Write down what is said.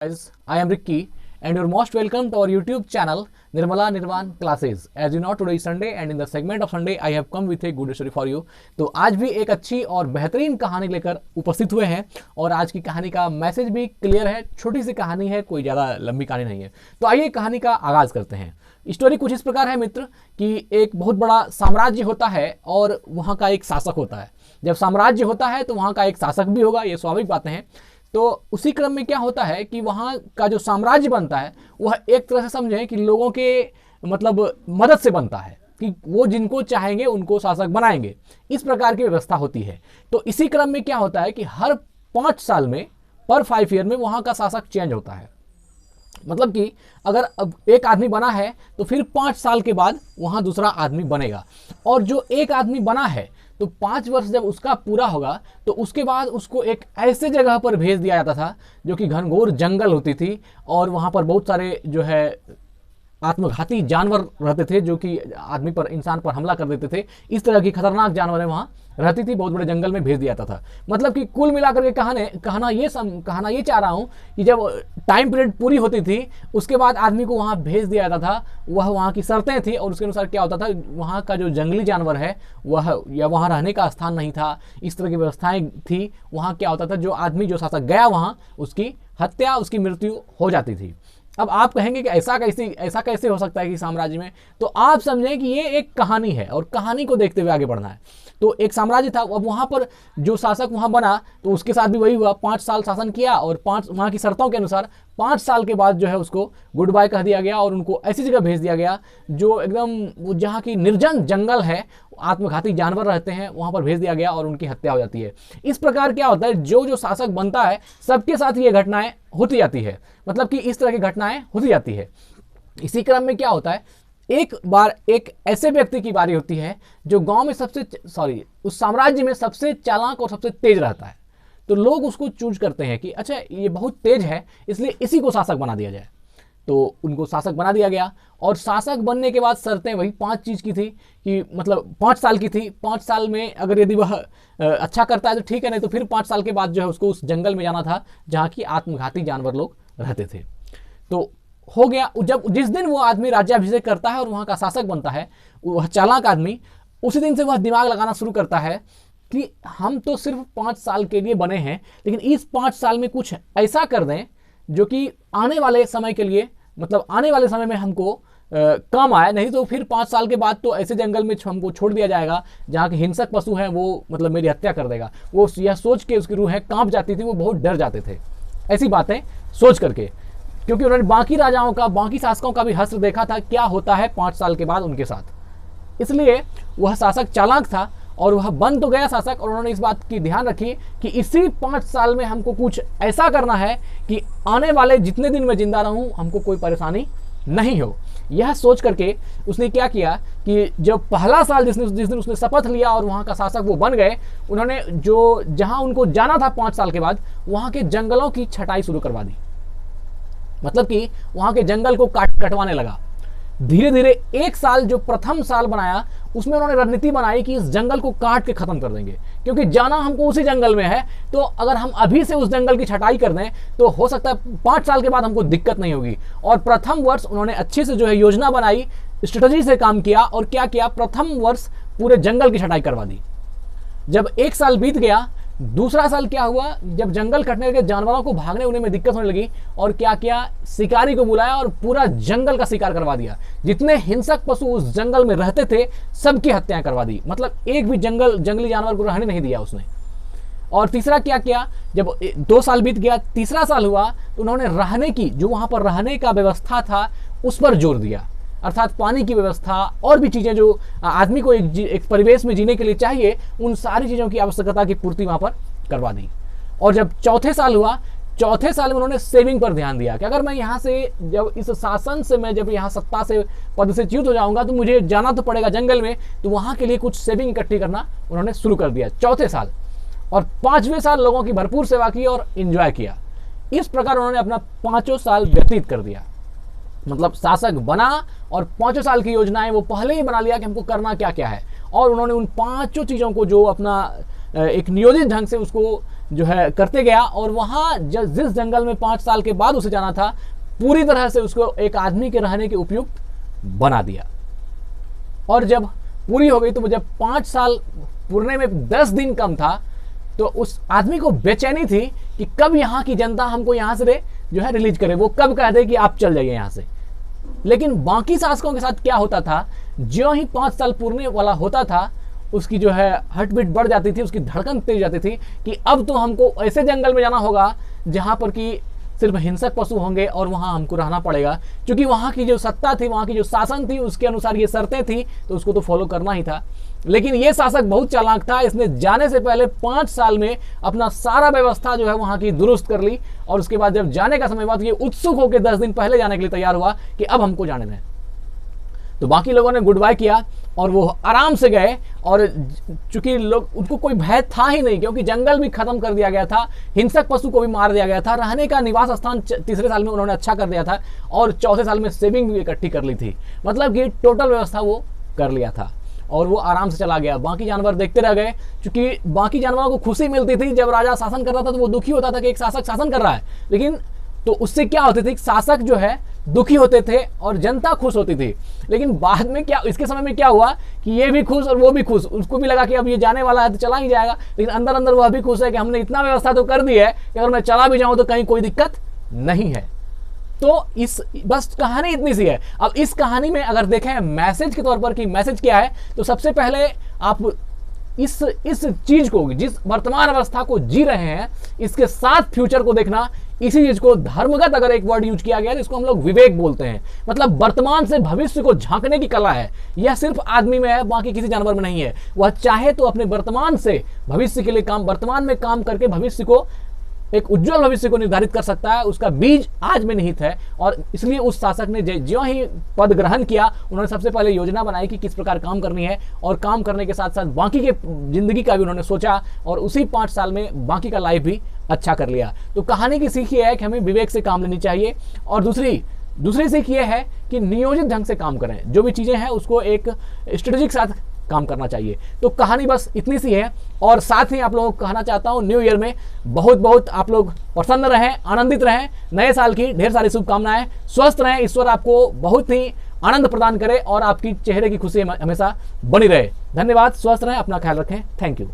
Guys, I am Ricky and you're most welcome to our YouTube channel Nirmala Nirvan Classes. As you know, today is Sunday and in the segment of Sunday I have come with a good story for you. तो आज भी एक अच्छी और बेहतरीन कहानी लेकर उपस्थित हुए हैं और आज की कहानी का मैसेज भी क्लियर है। छोटी सी कहानी है, कोई ज़्यादा लंबी कहानी नहीं है। तो आइए कहानी का आगाज़ करते हैं। स्टोरी कुछ इस प्रकार है मित्र कि एक बहुत बड़ा साम्राज्य होता है और वहाँ का एक शासक होता है। जब साम्राज्य होता है तो वहाँ का एक शासक भी होगा, ये स्वाभाविक बातें हैं। तो उसी क्रम में क्या होता है कि वहाँ का जो साम्राज्य बनता है वह एक तरह से समझें कि लोगों के मतलब मदद से बनता है कि वो जिनको चाहेंगे उनको शासक बनाएंगे, इस प्रकार की व्यवस्था होती है। तो इसी क्रम में क्या होता है कि हर 5 साल में पर 5 ईयर में वहाँ का शासक चेंज होता है। मतलब कि अगर अब एक आदमी बना है तो फिर 5 साल के बाद वहाँ दूसरा आदमी बनेगा और जो एक आदमी बना है तो 5 वर्ष जब उसका पूरा होगा तो उसके बाद उसको एक ऐसे जगह पर भेज दिया जाता था जो कि घनघोर जंगल होती थी और वहाँ पर बहुत सारे जो है आत्मघाती जानवर रहते थे जो कि आदमी पर, इंसान पर हमला कर देते थे। इस तरह की खतरनाक जानवरें वहाँ रहती थी, बहुत बड़े जंगल में भेज दिया जाता था। मतलब कि कुल मिलाकर के कहना ये चाह रहा हूँ कि जब टाइम पीरियड पूरी होती थी उसके बाद आदमी को वहाँ भेज दिया जाता था। वह वहाँ की शर्तें थी और उसके अनुसार क्या होता था, वहाँ का जो जंगली जानवर है वह या वहाँ रहने का स्थान नहीं था, इस तरह की व्यवस्थाएं थी। वहाँ क्या होता था, जो आदमी जो शासक गया वहाँ उसकी हत्या, उसकी मृत्यु हो जाती थी। अब आप कहेंगे कि ऐसा कैसे हो सकता है कि साम्राज्य में, तो आप समझें कि ये एक कहानी है और कहानी को देखते हुए आगे बढ़ना है। तो एक साम्राज्य था, अब वहाँ पर जो शासक वहाँ बना तो उसके साथ भी वही हुआ, 5 साल शासन किया और वहाँ की शर्तों के अनुसार 5 साल के बाद जो है उसको गुड बाय कह दिया गया और उनको ऐसी जगह भेज दिया गया जो एकदम जहाँ की निर्जन जंगल है, आत्मघाती जानवर रहते हैं, वहाँ पर भेज दिया गया और उनकी हत्या हो जाती है। इस प्रकार क्या होता है, जो शासक बनता है सबके साथ ये घटनाएं होती जाती है, मतलब कि इस तरह की घटनाएं होती जाती है। इसी क्रम में क्या होता है, एक बार एक ऐसे व्यक्ति की बारी होती है जो गांव में उस साम्राज्य में सबसे चालाक और सबसे तेज रहता है। तो लोग उसको चूज करते हैं कि अच्छा ये बहुत तेज है इसलिए इसी को शासक बना दिया जाए। तो उनको शासक बना दिया गया और शासक बनने के बाद शर्तें वही 5 चीज़ की थी कि मतलब 5 साल की थी। 5 साल में अगर यदि वह अच्छा करता है तो ठीक है, नहीं तो फिर 5 साल के बाद जो है उसको उस जंगल में जाना था जहाँ की आत्मघाती जानवर लोग रहते थे। तो हो गया, जिस दिन वो आदमी राज्याभिषेक करता है और वहाँ का शासक बनता है, वह चालाक आदमी, उसी दिन से वह दिमाग लगाना शुरू करता है कि हम तो सिर्फ 5 साल के लिए बने हैं, लेकिन इस 5 साल में कुछ ऐसा कर दें जो कि आने वाले समय के लिए, मतलब आने वाले समय में हमको काम आए। नहीं तो फिर 5 साल के बाद तो ऐसे जंगल में हमको छोड़ दिया जाएगा जहाँ के हिंसक पशु हैं वो मतलब मेरी हत्या कर देगा। वो यह सोच के उसकी रूहें कांप जाती थी, वो बहुत डर जाते थे ऐसी बातें सोच करके, क्योंकि उन्होंने बाकी राजाओं का, बाकी शासकों का भी हश्र देखा था क्या होता है 5 साल के बाद उनके साथ। इसलिए वह शासक चालाक था और वह बन तो गया शासक और उन्होंने इस बात की ध्यान रखी कि इसी 5 साल में हमको कुछ ऐसा करना है कि आने वाले जितने दिन मैं जिंदा रहूं हमको कोई परेशानी नहीं हो। यह सोच करके उसने क्या किया कि जब पहला साल जिस दिन उसने शपथ लिया और वहाँ का शासक वो बन गए, उन्होंने जो जहाँ उनको जाना था 5 साल के बाद, वहाँ के जंगलों की छटाई शुरू करवा दी। मतलब कि वहाँ के जंगल को कटवाने लगा। धीरे धीरे 1 साल जो प्रथम साल बनाया उसमें उन्होंने रणनीति बनाई कि इस जंगल को काट के खत्म कर देंगे, क्योंकि जाना हमको उसी जंगल में है। तो अगर हम अभी से उस जंगल की छटाई कर दें तो हो सकता है 5 साल के बाद हमको दिक्कत नहीं होगी। और प्रथम वर्ष उन्होंने अच्छे से जो है योजना बनाई, स्ट्रेटजी से काम किया और क्या किया, प्रथम वर्ष पूरे जंगल की छटाई करवा दी। जब 1 साल बीत गया, दूसरा साल क्या हुआ, जब जंगल कटने लगे, जानवरों को भागने उन्हें में दिक्कत होने लगी और क्या किया, शिकारी को बुलाया और पूरा जंगल का शिकार करवा दिया। जितने हिंसक पशु उस जंगल में रहते थे सबकी हत्याएं करवा दी, मतलब एक भी जंगली जानवर को रहने नहीं दिया उसने। और तीसरा क्या किया, जब 2 साल बीत गया, तीसरा साल हुआ तो उन्होंने रहने की, जो वहां पर रहने का व्यवस्था था उस पर जोर दिया, अर्थात पानी की व्यवस्था और भी चीज़ें जो आदमी को एक परिवेश में जीने के लिए चाहिए, उन सारी चीज़ों की आवश्यकता की पूर्ति वहाँ पर करवा दी। और जब चौथे साल हुआ, चौथे साल में उन्होंने सेविंग पर ध्यान दिया कि अगर मैं यहाँ से, जब इस शासन से मैं जब यहाँ सत्ता से, पद से च्युत हो जाऊँगा तो मुझे जाना तो पड़ेगा जंगल में, तो वहाँ के लिए कुछ सेविंग इकट्ठी करना उन्होंने शुरू कर दिया चौथे साल। और 5वें साल लोगों की भरपूर सेवा की और इंजॉय किया। इस प्रकार उन्होंने अपना 5 साल व्यतीत कर दिया। मतलब शासक बना और 5 साल की योजनाएं वो पहले ही बना लिया कि हमको करना क्या क्या है, और उन्होंने उन 5 चीज़ों को जो अपना एक नियोजित ढंग से उसको जो है करते गया, और वहाँ जिस जंगल में 5 साल के बाद उसे जाना था, पूरी तरह से उसको एक आदमी के रहने के उपयुक्त बना दिया। और जब पूरी हो गई तो जब 5 साल पूरने में 10 दिन कम था, तो उस आदमी को बेचैनी थी कि कब यहाँ की जनता हमको यहाँ से जो है रिलीज करे, वो कब कह दे कि आप चल जाइए यहाँ से। लेकिन बाकी शासकों के साथ क्या होता था, जो ही 5 साल पूरने वाला होता था, उसकी जो है हार्ट बीट बढ़ जाती थी, उसकी धड़कन तेज जाती थी कि अब तो हमको ऐसे जंगल में जाना होगा जहाँ पर कि सिर्फ हिंसक पशु होंगे और वहाँ हमको रहना पड़ेगा, क्योंकि वहाँ की जो सत्ता थी, वहाँ की जो शासन थी, उसके अनुसार ये शर्तें थी, तो उसको तो फॉलो करना ही था। लेकिन ये शासक बहुत चालाक था, इसने जाने से पहले 5 साल में अपना सारा व्यवस्था जो है वहाँ की दुरुस्त कर ली, और उसके बाद जब जाने का समय हुआ तो ये उत्सुक होकर 10 दिन पहले जाने के लिए तैयार हुआ कि अब हमको जाने दें। तो बाकी लोगों ने गुड बाय किया और वो आराम से गए, और चूंकि लोग उनको कोई भय था ही नहीं, क्योंकि जंगल भी खत्म कर दिया गया था, हिंसक पशु को भी मार दिया गया था, रहने का निवास स्थान 3रे साल में उन्होंने अच्छा कर दिया था, और 4थे साल में सेविंग भी इकट्ठी कर ली थी। मतलब कि टोटल व्यवस्था वो कर लिया था, और वो आराम से चला गया। बाकी जानवर देखते रह गए, क्योंकि बाकी जानवरों को खुशी मिलती थी जब राजा शासन कर रहा था, तो वो दुखी होता था कि एक शासक शासन कर रहा है। लेकिन तो उससे क्या होते थे, शासक जो है दुखी होते थे और जनता खुश होती थी। लेकिन बाद में क्या, इसके समय में क्या हुआ कि ये भी खुश और वो भी खुश, उसको भी लगा कि अब ये जाने वाला है तो चला ही जाएगा, लेकिन अंदर अंदर वह भी खुश है कि हमने इतना व्यवस्था तो कर दी है कि अगर मैं चला भी जाऊं तो कहीं कोई दिक्कत नहीं है। तो इस बस कहानी इतनी सी है। अब इस कहानी में अगर देखें मैसेज के तौर पर कि मैसेज क्या है, तो सबसे पहले आप इस चीज को, जिस वर्तमान अवस्था को जी रहे हैं, इसके साथ फ्यूचर को देखना, इसी चीज को धर्मगत अगर एक वर्ड यूज किया गया है, इसको हम लोग विवेक बोलते हैं। मतलब वर्तमान से भविष्य को झांकने की कला है। यह सिर्फ आदमी में है, बाकी किसी जानवर में नहीं है। वह चाहे तो अपने वर्तमान से भविष्य के लिए वर्तमान में काम करके भविष्य को, एक उज्जवल भविष्य को निर्धारित कर सकता है। उसका बीज आज में निहित है, और इसलिए उस शासक ने ज्यों ही पद ग्रहण किया, उन्होंने सबसे पहले योजना बनाई कि किस प्रकार काम करनी है, और काम करने के साथ साथ बाकी के जिंदगी का भी उन्होंने सोचा, और उसी 5 साल में बाकी का लाइफ भी अच्छा कर लिया। तो कहानी की सीख ये है कि हमें विवेक से काम लेनी चाहिए, और दूसरी सीख ये है कि नियोजित ढंग से काम करें। जो भी चीजें हैं उसको एक स्ट्रेटेजिक साथ काम करना चाहिए। तो कहानी बस इतनी सी है, और साथ ही आप लोगों को कहना चाहता हूं, न्यू ईयर में बहुत बहुत आप लोग प्रसन्न रहें, आनंदित रहें। नए साल की ढेर सारी शुभकामनाएं, स्वस्थ रहें, ईश्वर आपको बहुत ही आनंद प्रदान करे और आपकी चेहरे की खुशी हमेशा बनी रहे। धन्यवाद, स्वस्थ रहें, अपना ख्याल रखें। Thank you.